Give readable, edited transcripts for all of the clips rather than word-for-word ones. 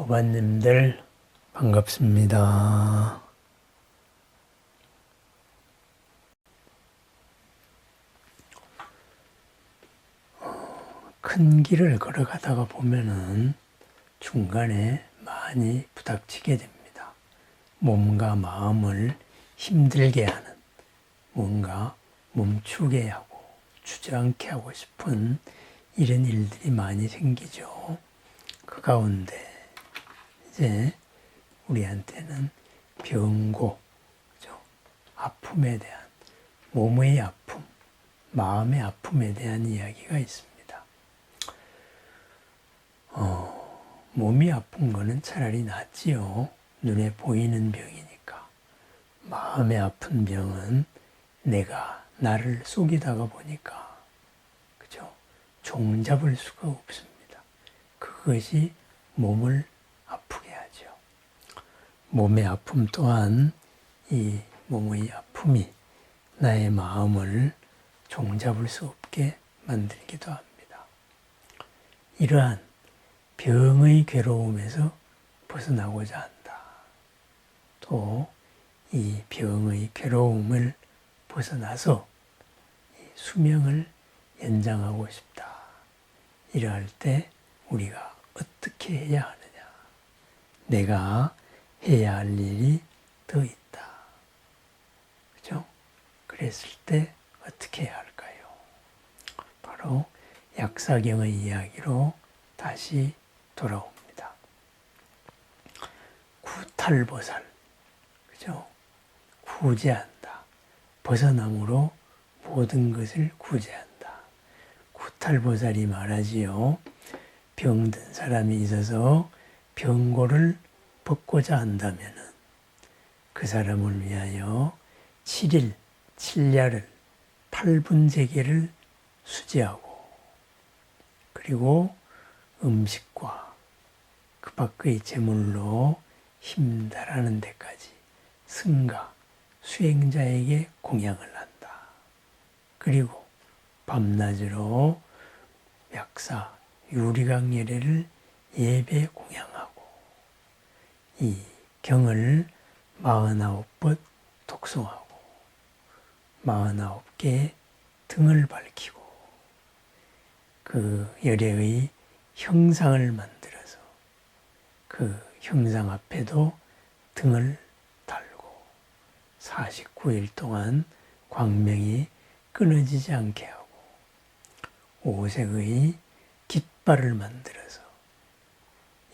고반님들 반갑습니다. 큰 길을 걸어가다가 보면은 중간에 많이 부닥치게 됩니다. 몸과 마음을 힘들게 하는, 뭔가 멈추게 하고 주저앉게 하고 싶은 이런 일들이 많이 생기죠. 그 가운데 이제 우리한테는 병고, 그죠? 아픔에 대한, 몸의 아픔, 마음의 아픔에 대한 이야기가 있습니다. 몸이 아픈 거는 차라리 낫지요. 눈에 보이는 병이니까. 마음의 아픈 병은 내가 나를 속이다가 보니까, 그죠? 종잡을 수가 없습니다. 그것이 몸을 아프게 하죠. 몸의 아픔 또한 이 몸의 아픔이 나의 마음을 종잡을 수 없게 만들기도 합니다. 이러한 병의 괴로움에서 벗어나고자 한다. 또 이 병의 괴로움을 벗어나서 수명을 연장하고 싶다. 이러할 때 우리가 어떻게 해야 하느냐. 내가 해야 할 일이 더 있다. 그죠? 그랬을 때 어떻게 해야 할까요? 바로 약사경의 이야기로 다시 돌아옵니다. 구탈보살, 그죠? 구제한다. 벗어남으로 모든 것을 구제한다. 구탈보살이 말하지요. 병든 사람이 있어서 병고를 벗고자 한다면은 그 사람을 위하여 7일, 7야를 8분제계를 수제하고 그리고 음식과 그 밖의 제물로 힘달하는 데까지 승가, 수행자에게 공양을 한다. 그리고 밤낮으로 약사, 유리강 예례를 예배 공양하고 이 경을 49번 독송하고 49개의 등을 밝히고 그 열애의 형상을 만들어서 그 형상 앞에도 등을 달고 49일 동안 광명이 끊어지지 않게 하고 오색의 깃발을 만들어서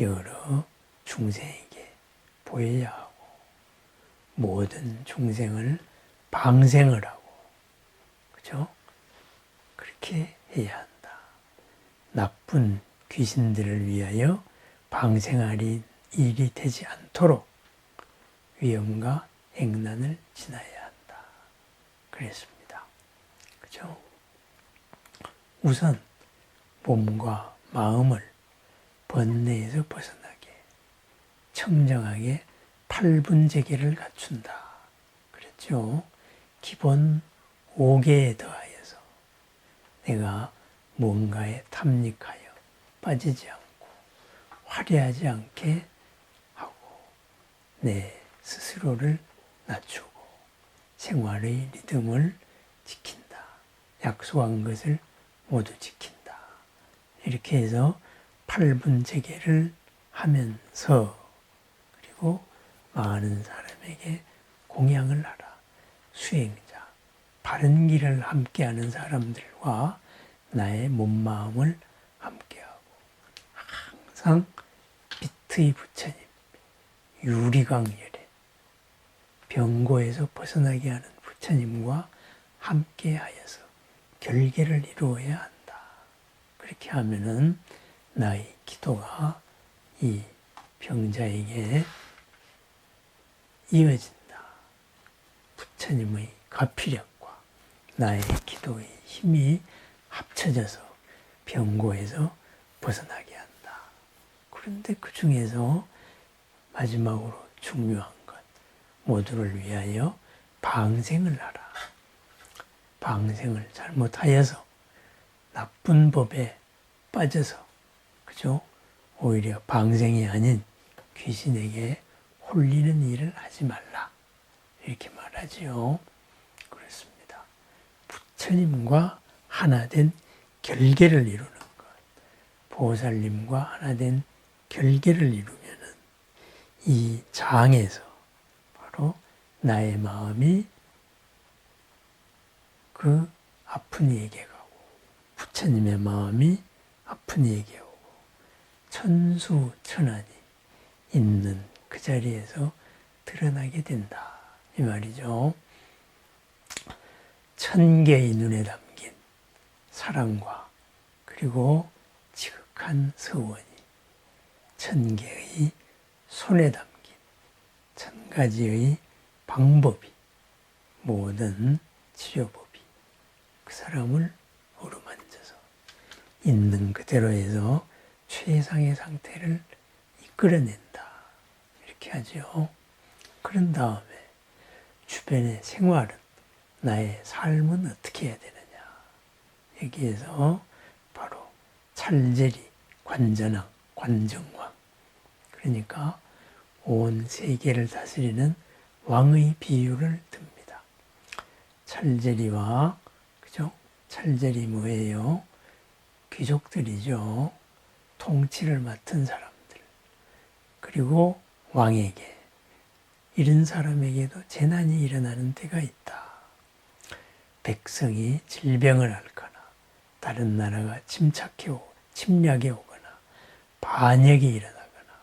여러 중생에게 보여야 하고 모든 중생을 방생을 하고 그죠? 그렇게 해야 한다. 나쁜 귀신들을 위하여 방생할 일이 되지 않도록 위험과 액난을 지나야 한다. 그랬습니다. 그죠? 우선 몸과 마음을 번뇌에서 벗어나게 청정하게 8분제계를 갖춘다. 그랬죠? 기본 5개에 더하여서 내가 뭔가에 탐닉하여 빠지지 않고 화려하지 않게 하고 내 스스로를 낮추고 생활의 리듬을 지킨다. 약속한 것을 모두 지킨다. 이렇게 해서 8분제계를 하면서 그리고 많은 사람에게 공양을 하라. 수행자, 바른 길을 함께하는 사람들과 나의 몸마음을 함께하고 항상 빛의 부처님, 유리광 예례, 병고에서 벗어나게 하는 부처님과 함께하여서 결계를 이루어야 한다. 그렇게 하면은 나의 기도가 이 병자에게 이어진다. 부처님의 가피력과 나의 기도의 힘이 합쳐져서 병고에서 벗어나게 한다. 그런데 그 중에서 마지막으로 중요한 것, 모두를 위하여 방생을 하라. 방생을 잘못하여서 나쁜 법에 빠져서, 그죠? 오히려 방생이 아닌 귀신에게 홀리는 일을 하지 말라. 이렇게 말하지요. 그렇습니다. 부처님과 하나 된 결계를 이루는 것. 보살님과 하나 된 결계를 이루면은 이 장에서 바로 나의 마음이 그 아픈 이에게 가고 부처님의 마음이 아픈 이에게 오고 천수천안이 있는 그 자리에서 드러나게 된다. 이 말이죠. 천개의 눈에 담긴 사랑과 그리고 지극한 서원이 천개의 손에 담긴 천 가지의 방법이 모든 치료법이 그 사람을 어루만져서 있는 그대로에서 최상의 상태를 이끌어낸다. 이렇게 하죠. 그런 다음에 주변의 생활은 나의 삶은 어떻게 해야 되느냐. 여기에서 바로 찰제리, 관전왕, 관정왕 그러니까 온 세계를 다스리는 왕의 비유를 듭니다. 찰제리와 그죠? 찰제리 뭐예요? 귀족들이죠. 통치를 맡은 사람들. 그리고 왕에게 이런 사람에게도 재난이 일어나는 때가 있다. 백성이 질병을 앓거나 다른 나라가 침략해 오거나 반역이 일어나거나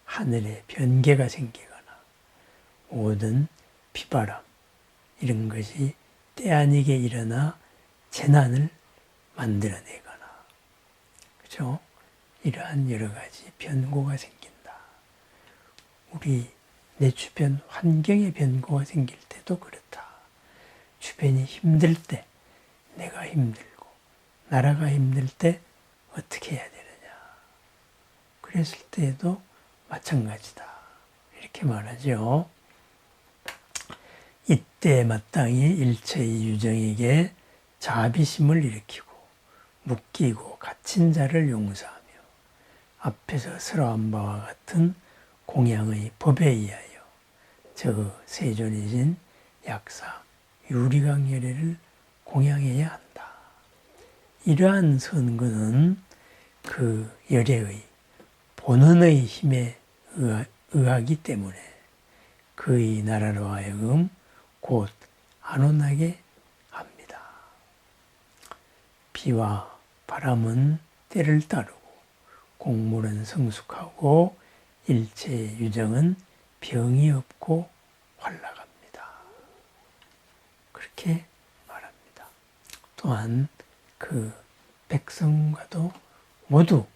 하늘에 변개가 생기거나 모든 비바람 이런 것이 때 아니게 일어나 재난을 만들어내거나 그죠? 이러한 여러 가지 변고가 생긴다. 우리 내 주변 환경의 변고가 생길 때도 그렇다. 주변이 힘들 때 내가 힘들고 나라가 힘들 때 어떻게 해야 되느냐. 그랬을 때에도 마찬가지다. 이렇게 말하죠. 이때 마땅히 일체의 유정에게 자비심을 일으키고 묶이고 갇힌 자를 용서하며 앞에서 설화한 바와 같은 공양의 법에 의하여 저 세존이신 약사 유리강열애를 공양해야 한다. 이러한 선거는 그 열애의 본원의 힘에 의하기 때문에 그의 나라로 하여금 곧 안온하게 합니다. 비와 바람은 때를 따르고 곡물은 성숙하고 일체의 유정은 병이 없고 활락합니다. 그렇게 말합니다. 또한 그 백성과도 모두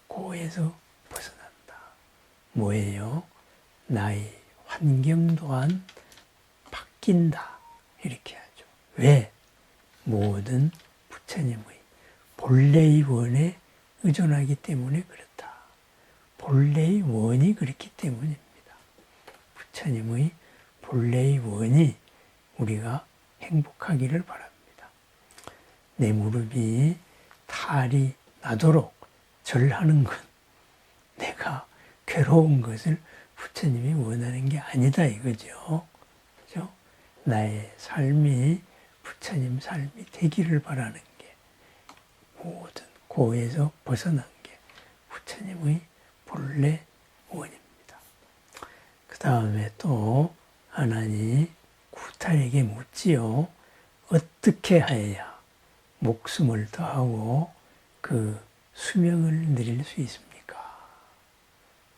고에서 벗어난다. 뭐예요? 나의 환경 또한 바뀐다. 이렇게 하죠. 왜? 모든 부처님의 본래의 원에 의존하기 때문에 그렇다. 본래의 원이 그렇기 때문입니다. 부처님의 본래의 원이 우리가 행복하기를 바랍니다. 내 무릎이 탈이 나도록 절하는 건 내가 괴로운 것을 부처님이 원하는 게 아니다 이거죠. 그죠? 나의 삶이 부처님 삶이 되기를 바라는 게 모든 고에서 벗어난 게 부처님의 본래 원입니다. 그 다음에 또 하나님 구탈에게 묻지요. 어떻게 하여야 목숨을 더하고 그 수명을 늘릴 수 있습니까?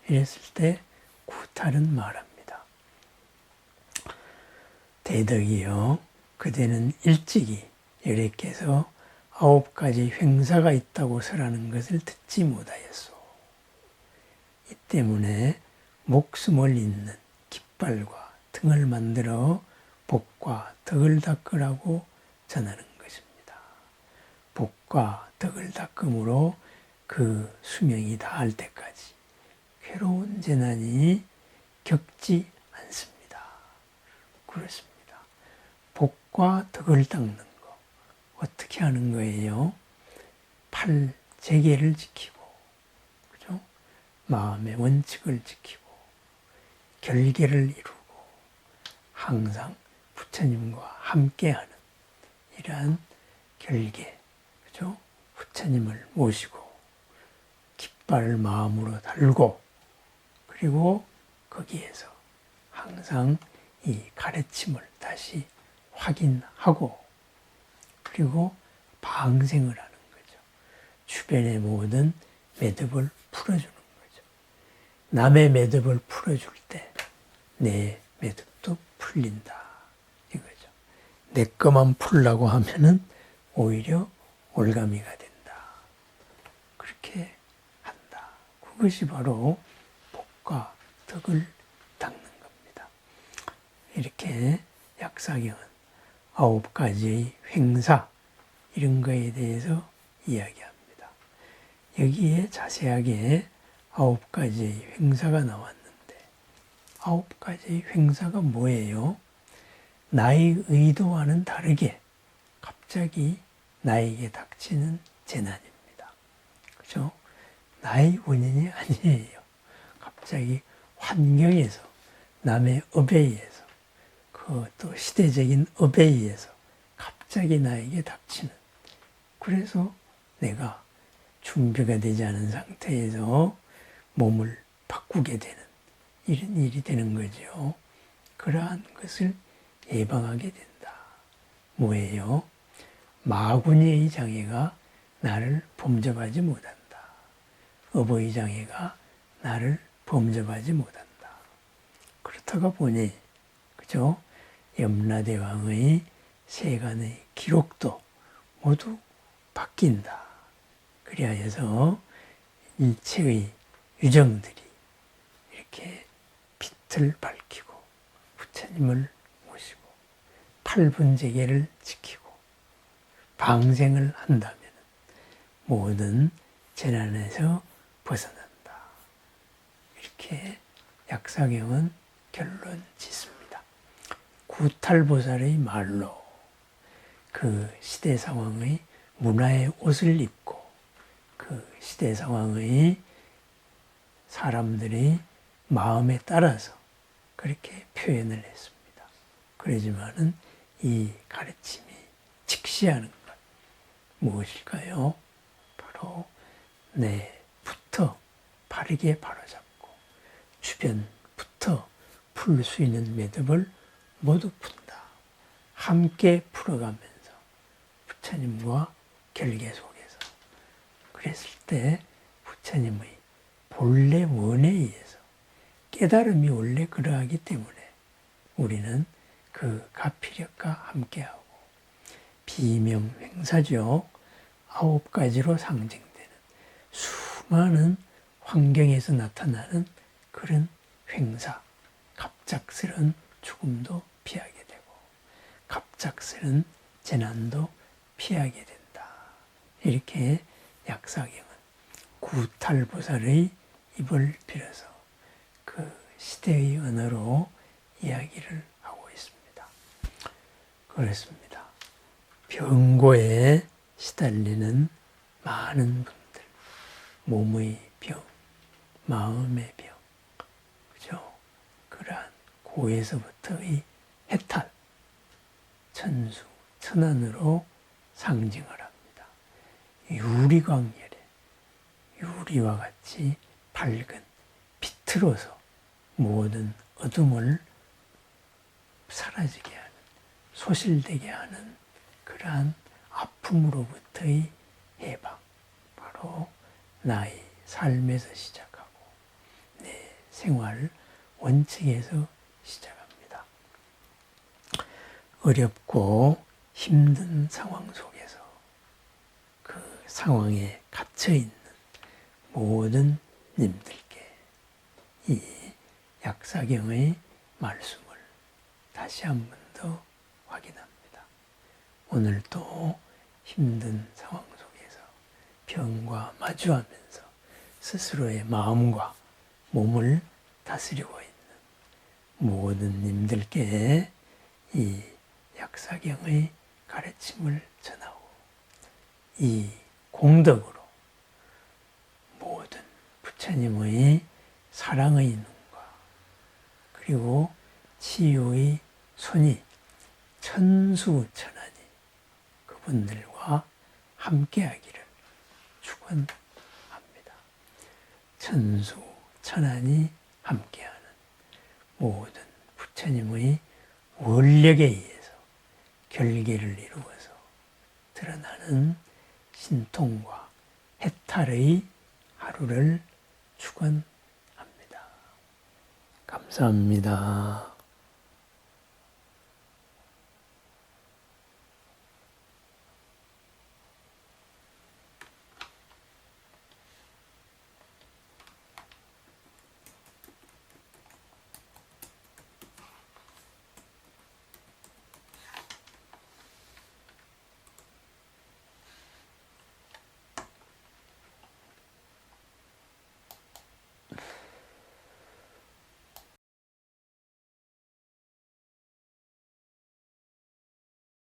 이랬을 때 구탈은 말합니다. 대덕이요. 그대는 일찍이 여래께서 9가지 횡사가 있다고 설하는 것을 듣지 못하였소. 이 때문에 목숨을 잇는 깃발과 등을 만들어 복과 덕을 닦으라고 전하는 것입니다. 복과 덕을 닦음으로 그 수명이 다할 때까지 괴로운 재난이 겪지 않습니다. 그렇습니다. 복과 덕을 닦는 거 어떻게 하는 거예요? 팔 재개를 지키고, 그죠? 마음의 원칙을 지키고, 결계를 이루고 항상 부처님과 함께하는 이러한 결계, 그죠? 부처님을 모시고 깃발 마음으로 달고 그리고 거기에서 항상 이 가르침을 다시 확인하고 그리고 방생을 하는 거죠. 주변의 모든 매듭을 풀어주는 거죠. 남의 매듭을 풀어줄 때 내 매듭도 풀린다 이거죠. 내 것만 풀라고 하면은 오히려 올가미가 된다. 그렇게 한다. 그것이 바로 복과 덕을 닦는 겁니다. 이렇게 약사경은 9가지의 횡사 이런 거에 대해서 이야기합니다. 여기에 자세하게 9가지의 횡사가 나왔는데 9가지의 횡사가 뭐예요? 나의 의도와는 다르게 갑자기 나에게 닥치는 재난입니다. 그죠? 나의 원인이 아니에요. 갑자기 환경에서 남의 업에 의해서 또 시대적인 업에 의해서 갑자기 나에게 닥치는 그래서 내가 준비가 되지 않은 상태에서 몸을 바꾸게 되는 이런 일이 되는 거죠. 그러한 것을 예방하게 된다. 뭐예요? 마구니의 장애가 나를 범접하지 못한다. 업의 장애가 나를 범접하지 못한다. 그렇다가 보니 그죠? 염라대왕의 세간의 기록도 모두 바뀐다. 그리하여서 일체의 유정들이 이렇게 빛을 밝히고 부처님을 모시고 팔분제계를 지키고 방생을 한다면 모든 재난에서 벗어난다. 이렇게 약사경은 결론 짓습니다. 구탈보살의 말로 그 시대 상황의 문화의 옷을 입고 그 시대 상황의 사람들의 마음에 따라서 그렇게 표현을 했습니다. 그러지만은 이 가르침이 직시하는 것 무엇일까요? 바로 내부터 바르게 바로잡고 주변부터 풀 수 있는 매듭을 모두 푼다. 함께 풀어가면서 부처님과 결계 속에서 그랬을 때 부처님의 본래 원에 의해서 깨달음이 원래 그러하기 때문에 우리는 그 가피력과 함께하고 비명횡사죠. 9가지로 상징되는 수많은 환경에서 나타나는 그런 횡사, 갑작스런 죽음도 피하게 되고 갑작스런 재난도 피하게 된다. 이렇게 약사경은 구탈보살의 입을 빌어서 그 시대의 언어로 이야기를 하고 있습니다. 그렇습니다. 병고에 시달리는 많은 분들, 몸의 병, 마음의 병, 그죠? 그러한 고에서부터의 해탈, 천수, 천안으로 상징을 합니다. 유리광열에 유리와 같이 밝은 빛으로서 모든 어둠을 사라지게 하는, 소실되게 하는 그러한 아픔으로부터의 해방, 바로 나의 삶에서 시작하고 내 생활 원칙에서 시작합니다. 어렵고 힘든 상황 속에서 그 상황에 갇혀있는 모든 님들께 이 약사경의 말씀을 다시 한 번 더 확인합니다. 오늘도 힘든 상황 속에서 병과 마주하면서 스스로의 마음과 몸을 다스리고 있는 모든 님들께 이 약사경의 가르침을 전하고 이 공덕으로 모든 부처님의 사랑의 눈과 그리고 치유의 손이 천수천안이 그분들과 함께하기를 축원합니다. 천수천안이 함께하는 모든 부처님의 원력에 의해서 결계를 이루어서 드러나는 신통과 해탈의 하루를 축원합니다. 감사합니다.